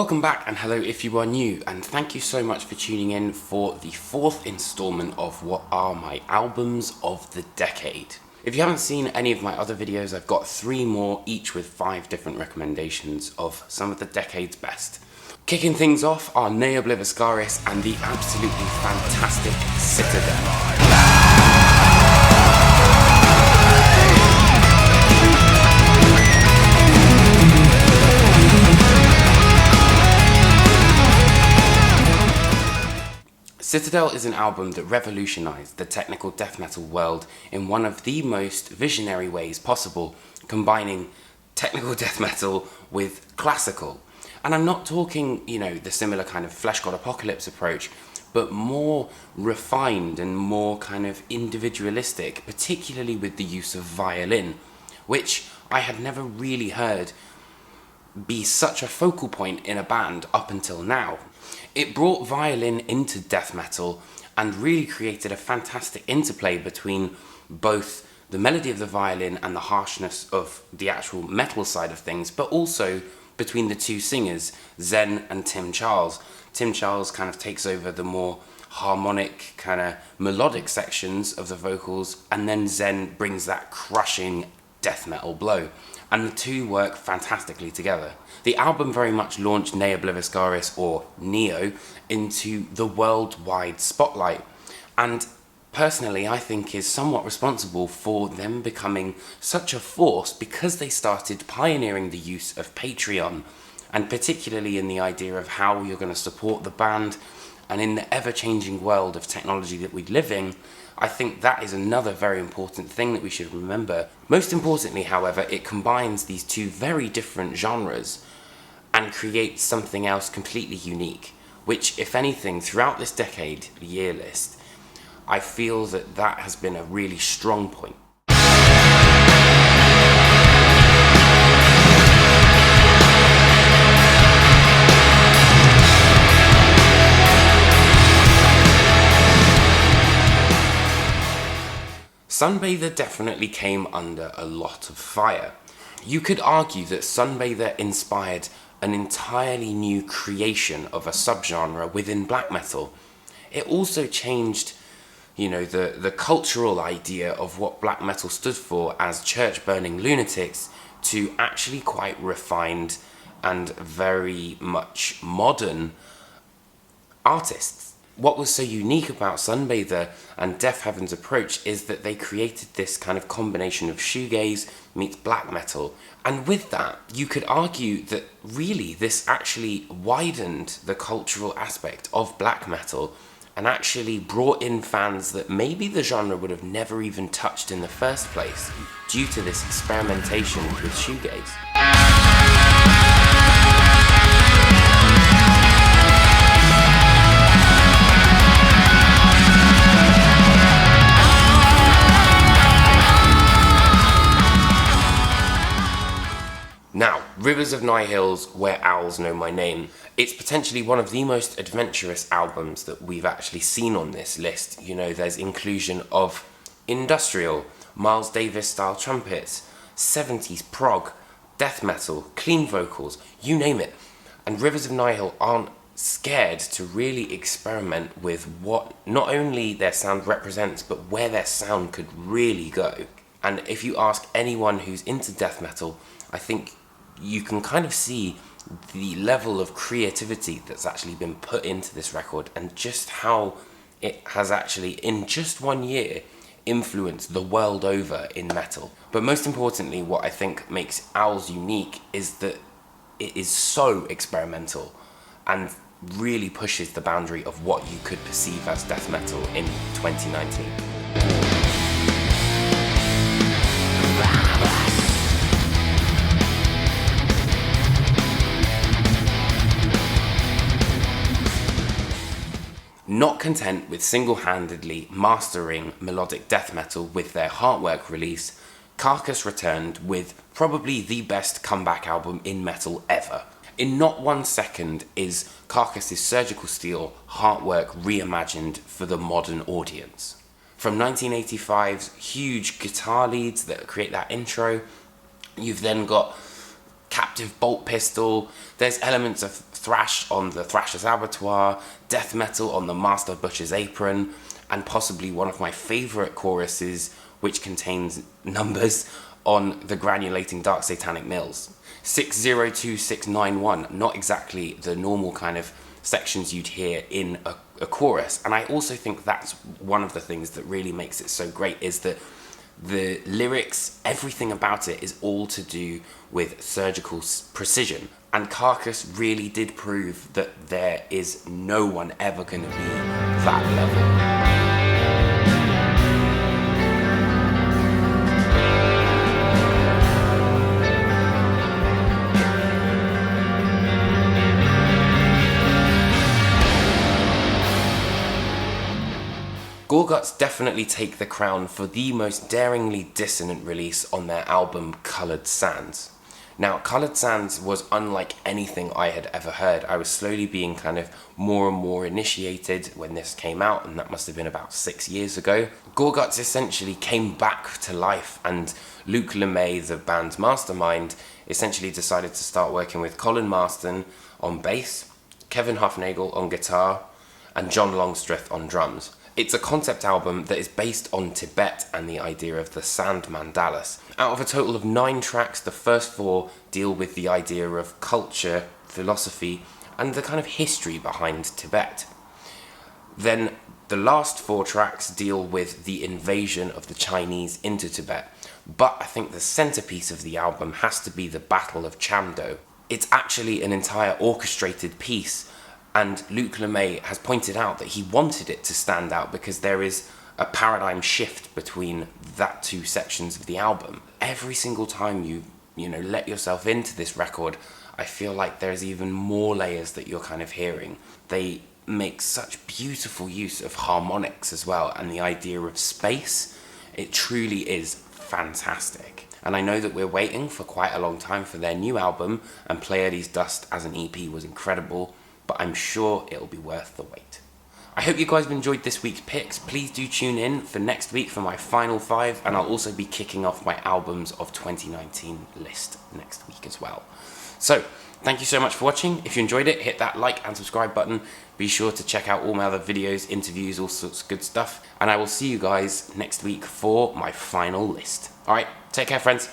Welcome back, and hello if you are new, and thank you so much for tuning in for the fourth installment of what are my albums of the decade. If you haven't seen any of my other videos, I've got 3 more, each with 5 different recommendations of some of the decade's best. Kicking things off are Obliviscaris and the absolutely fantastic Citadel. Citadel is an album that revolutionised the technical death metal world in one of the most visionary ways possible, combining technical death metal with classical. And I'm not talking, the similar kind of Flesh God Apocalypse approach, but more refined and more kind of individualistic, particularly with the use of violin, which I had never really heard be such a focal point in a band up until now. It brought violin into death metal and really created a fantastic interplay between both the melody of the violin and the harshness of the actual metal side of things, but also between the 2 singers, Zen and Tim Charles. Tim Charles kind of takes over the more harmonic, kind of melodic sections of the vocals, and then Zen brings that crushing death metal blow, and the 2 work fantastically together. The album very much launched Obliviscaris, or Neo, into the worldwide spotlight, and personally I think is somewhat responsible for them becoming such a force because they started pioneering the use of Patreon, and particularly in the idea of how you're going to support the band, and in the ever-changing world of technology that we live in, I think that is another very important thing that we should remember. Most importantly, however, it combines these 2 very different genres and creates something else completely unique, which, if anything, throughout this decade year list, I feel that has been a really strong point. Sunbather definitely came under a lot of fire. You could argue that Sunbather inspired an entirely new creation of a subgenre within black metal. It also changed, the cultural idea of what black metal stood for as church-burning lunatics to actually quite refined and very much modern artists. What was so unique about Sunbather and Deafheaven's approach is that they created this kind of combination of shoegaze meets black metal. And with that, you could argue that really this actually widened the cultural aspect of black metal and actually brought in fans that maybe the genre would have never even touched in the first place due to this experimentation with shoegaze. Now, Rivers of Nihil's Where Owls Know My Name. It's potentially one of the most adventurous albums that we've actually seen on this list. There's inclusion of industrial, Miles Davis style trumpets, 70s prog, death metal, clean vocals, you name it. And Rivers of Nihil aren't scared to really experiment with what not only their sound represents, but where their sound could really go. And if you ask anyone who's into death metal, I think you can kind of see the level of creativity that's actually been put into this record and just how it has actually, in just 1 year, influenced the world over in metal. But most importantly, what I think makes Owls unique is that it is so experimental and really pushes the boundary of what you could perceive as death metal in 2019. Not content with single-handedly mastering melodic death metal with their Heartwork release, Carcass returned with probably the best comeback album in metal ever. In not 1 second is Carcass's Surgical Steel Heartwork reimagined for the modern audience. From 1985's huge guitar leads that create that intro, you've then got captive bolt pistol, there's elements of thrash on the Thrasher's Abattoir, death metal on the Master Butcher's Apron, and possibly one of my favourite choruses, which contains numbers, on the Granulating Dark Satanic Mills. 602691, not exactly the normal kind of sections you'd hear in a chorus. And I also think that's one of the things that really makes it so great, is that the lyrics, everything about it is all to do with surgical precision. And Carcass really did prove that there is no one ever going to be that level. Gorguts definitely take the crown for the most daringly dissonant release on their album Coloured Sands. Now, Coloured Sands was unlike anything I had ever heard. I was slowly being kind of more and more initiated when this came out, and that must have been about 6 years ago. Gorguts essentially came back to life, and Luke LeMay, the band's mastermind, essentially decided to start working with Colin Marston on bass, Kevin Hufnagel on guitar, and John Longstreth on drums. It's a concept album that is based on Tibet and the idea of the sand mandalas. Out of a total of 9 tracks, the first 4 deal with the idea of culture, philosophy, and the kind of history behind Tibet. Then the last 4 tracks deal with the invasion of the Chinese into Tibet. But I think the centerpiece of the album has to be the Battle of Chamdo. It's actually an entire orchestrated piece, and Luke LeMay has pointed out that he wanted it to stand out because there is a paradigm shift between that 2 sections of the album. Every single time you let yourself into this record, I feel like there's even more layers that you're kind of hearing. They make such beautiful use of harmonics as well, and the idea of space. It truly is fantastic. And I know that we're waiting for quite a long time for their new album, and Pleiades Dust as an EP was incredible, but I'm sure it'll be worth the wait. I hope you guys have enjoyed this week's picks. Please do tune in for next week for my final 5, and I'll also be kicking off my albums of 2019 list next week as well. So, thank you so much for watching. If you enjoyed it, hit that like and subscribe button. Be sure to check out all my other videos, interviews, all sorts of good stuff, and I will see you guys next week for my final list. Alright, take care friends.